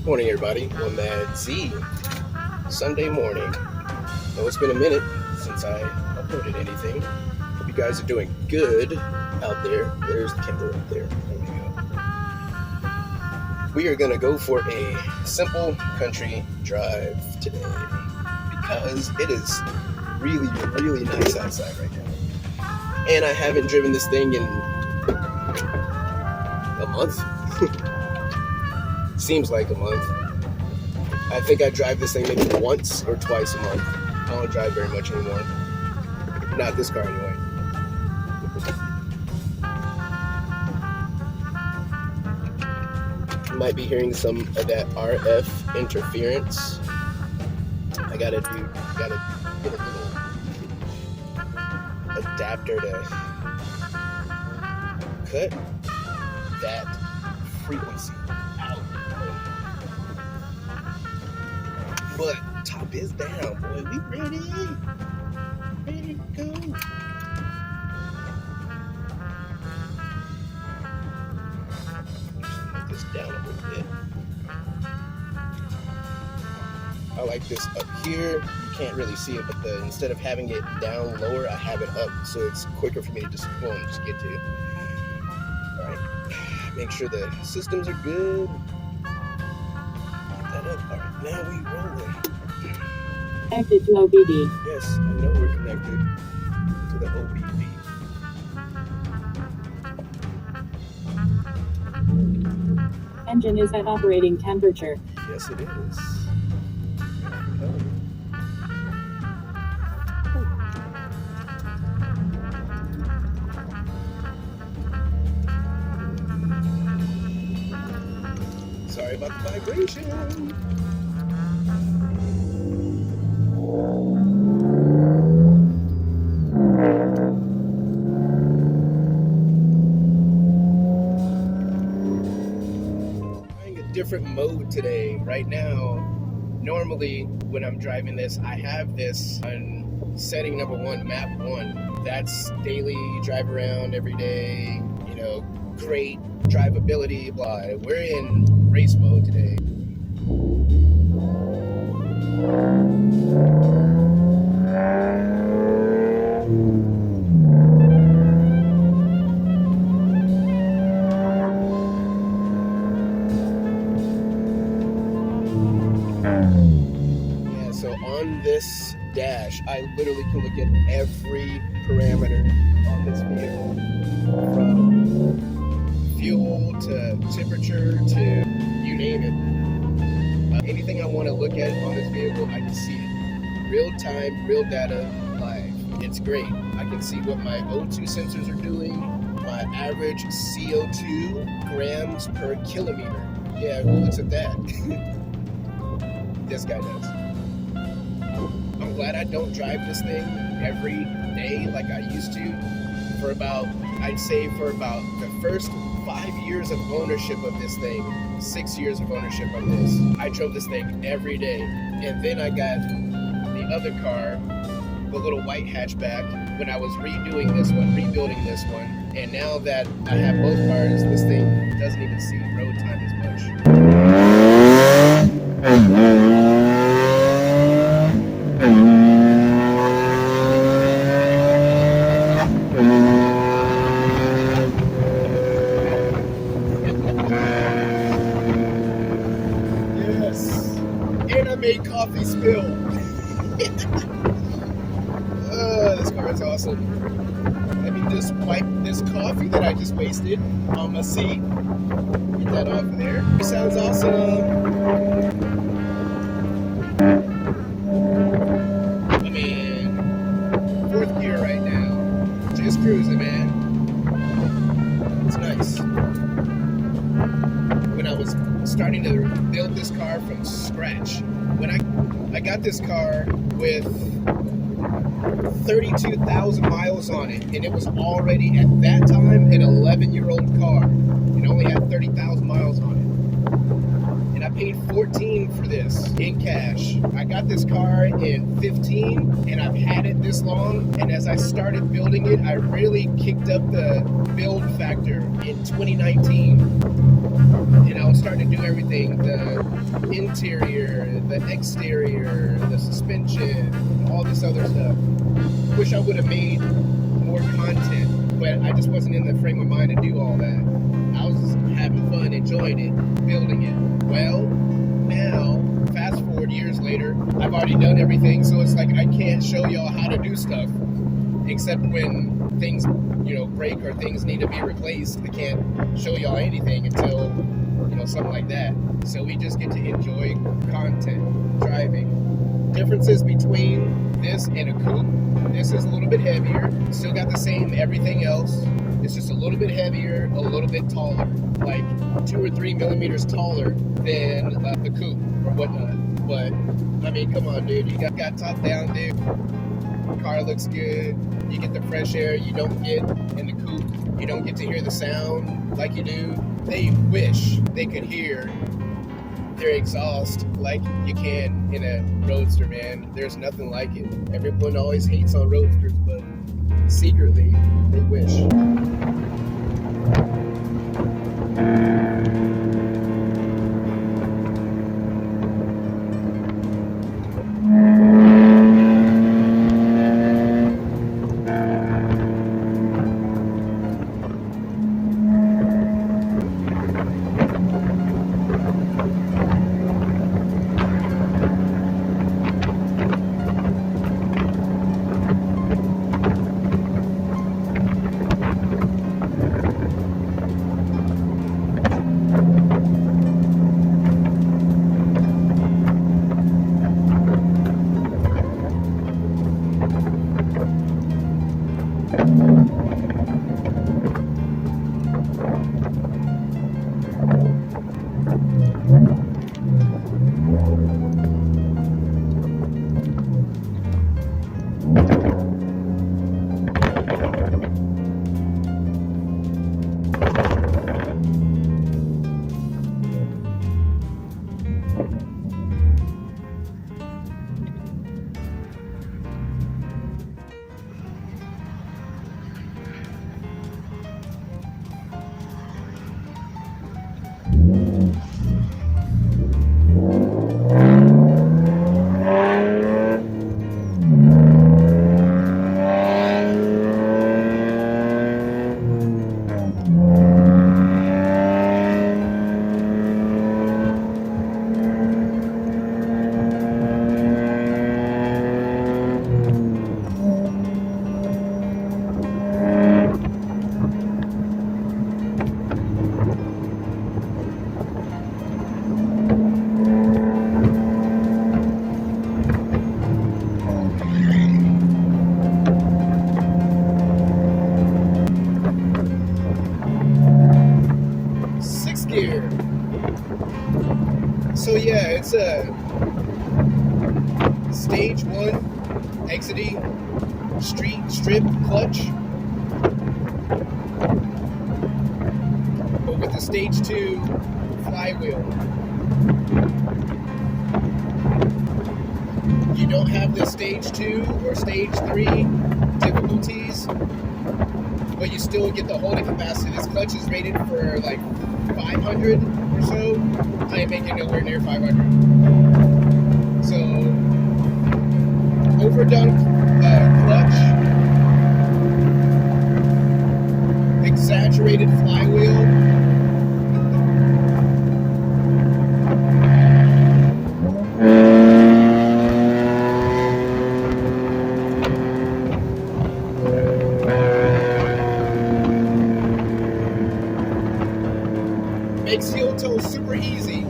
Morning, everybody, on that Z Sunday morning. Well, it's been a minute since I uploaded anything. Hope you guys are doing good out there. There's the camera right there. There we go. We are going to go for a simple country drive today because it is really, really nice outside right now. And I haven't driven this thing in a month. Seems like a month. I think I drive this thing maybe once or twice a month. I don't drive very much anymore. Not this car anyway. You might be hearing some of that RF interference. I gotta get a little adapter to cut that frequency out. But top is down, boy. We ready? Ready to go. Just move this down a little bit. I like this up here. You can't really see it, but instead of having it down lower, I have it up, so it's quicker for me to just get to it. All right. Make sure the systems are good. Get that up. All right. Now we rolling. Connected to OBD. Yes, I know we're connected to the OBD. Engine is at operating temperature. Yes, it is. Sorry about the vibration. Different mode today. Right now, normally when I'm driving this, I have this on setting number 1, map 1. That's daily, drive around every day, great drivability, blah. We're in race mode today. So on this dash, I literally can look at every parameter on this vehicle, from fuel to temperature to you name it. Anything I want to look at on this vehicle, I can see it. Real time, real data, live. It's great. I can see what my O2 sensors are doing, my average CO2 grams per kilometer. Yeah, who looks at that? This guy does. I'm glad I don't drive this thing every day like I used to. I'd say for about the first 5 years of ownership of this thing, 6 years of ownership of this, I drove this thing every day. And then I got the other car, the little white hatchback, when I was rebuilding this one. And now that I have both cars, this thing doesn't even see road time as much. Made coffee spill. This car is awesome. Let me just wipe this coffee that I just wasted on my seat. Get that off there. It sounds awesome. I'm in 4th gear right now. Just cruising, man. It's nice. When I was starting to build this car from scratch, when I got this car with 32,000 miles on it, and it was already at that time an 11-year-old car, and only had 30,000 miles on it. And I paid $14 for this in cash. I got this car in 15 and I've had it this long. And as I started building it, I really kicked up the build factor in 2019. And I was starting to do everything, the interior, the exterior, the suspension, all this other stuff. Wish I would have made more content, but I just wasn't in the frame of mind to do all that. I was having fun, enjoying it, building it. Well, now, fast forward years later, I've already done everything, so it's like I can't show y'all how to do stuff, except when things, break or things need to be replaced. I can't show y'all anything until, something like that. So we just get to enjoy content, driving. Differences between this and a coupe. This is a little bit heavier. Still got the same everything else. It's just a little bit heavier, a little bit taller, like 2 or 3 millimeters taller than the coupe or whatnot. But I mean, come on, dude. You got top down, dude. Car looks good. You get the fresh air you don't get in the coupe. You don't get to hear the sound like you do. They wish they could hear their exhaust like you can in a Roadster, man. There's nothing like it. Everyone always hates on Roadsters, but secretly, they wish. So yeah, it's a stage 1 exiting street strip clutch, but with the stage 2 flywheel. You don't have the stage 2 or stage 3 difficulties, but you still get the holding capacity. This clutch is rated for like 500 or so. I ain't making nowhere near 500. So, overdone clutch, exaggerated flywheel. Makes heel toe super easy.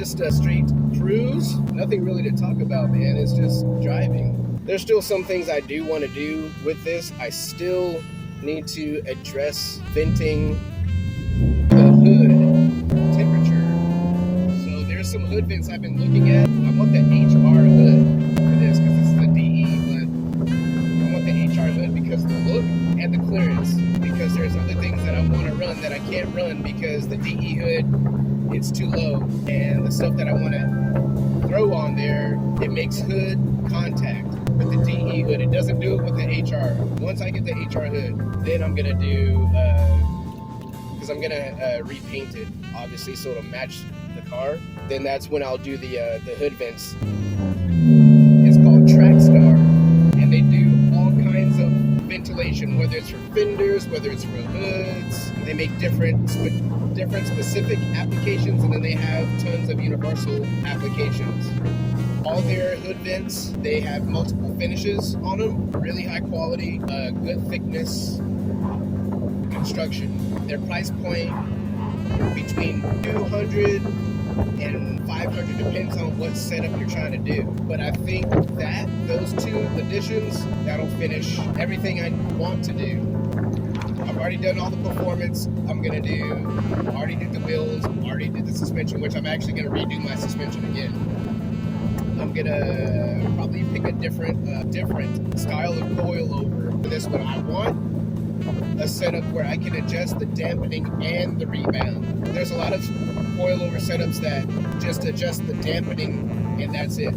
just a straight cruise. Nothing really to talk about, man. It's just driving. There's still some things I do want to do with this. I still need to address venting the hood temperature. So there's some hood vents I've been looking at. I want the HR hood for this because this is a DE, but I want the HR hood because of the look and the clearance. Because there's other things that I want to run that I can't run because the DE hood, it's too low. And the stuff that I want to throw on there, it makes hood contact with the DE hood. It doesn't do it with the HR. Once I get the HR hood, then I'm gonna do, because I'm gonna repaint it, obviously, so it'll match the car. Then that's when I'll do the hood vents. It's called Trackstar, and they do all kinds of ventilation, whether it's for fenders, whether it's for hoods. They make different specific applications, and then they have tons of universal applications. All their hood vents, they have multiple finishes on them, really high quality, good thickness, construction. Their price point between $200 and $500 depends on what setup you're trying to do. But I think that those two additions, that'll finish everything I want to do. I've already done all the performance I already did the wheels, already did the suspension, which I'm actually gonna redo my suspension again. I'm gonna probably pick a different style of coilover for this one. I want a setup where I can adjust the dampening and the rebound. There's a lot of coilover setups that just adjust the dampening and that's it.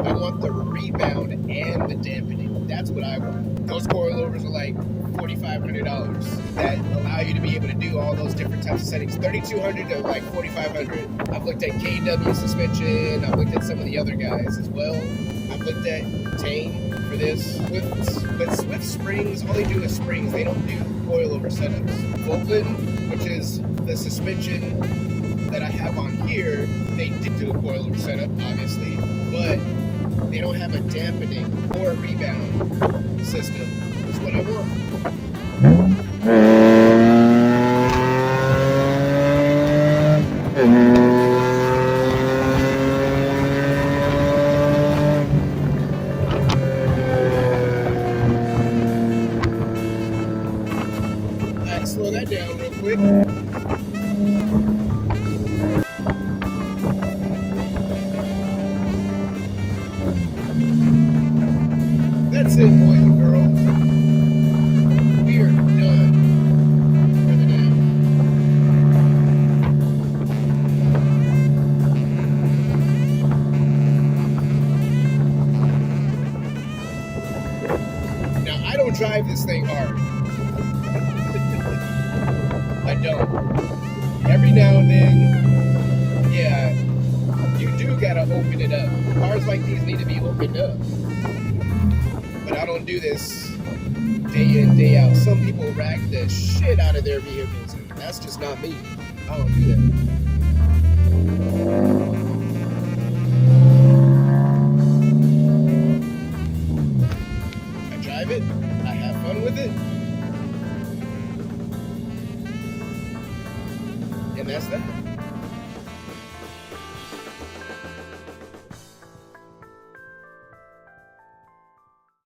I want the rebound and the dampening. That's what I want. Those coilovers are like $4,500 that allow you to be able to do all those different types of settings. $3,200 to like $4,500. I've looked at KW suspension. I've looked at some of the other guys as well. I've looked at Tane for this. But Swift Springs, all they do is springs. They don't do coilover setups. Volkman, which is the suspension that I have on here, they did do a coilover setup, obviously, but they don't have a dampening or a rebound system. That's what I want. Let's slow that down real quick. That's it, boys and girls. We are done for the day. Now, I don't drive this thing hard. I don't. Every now and then, yeah, you do gotta open it up. Cars like these need to be opened up. But I don't do this day in, day out. Some people rack the shit out of their vehicles, and that's just not me. I don't do that. I drive it, I have fun with it, and that's that.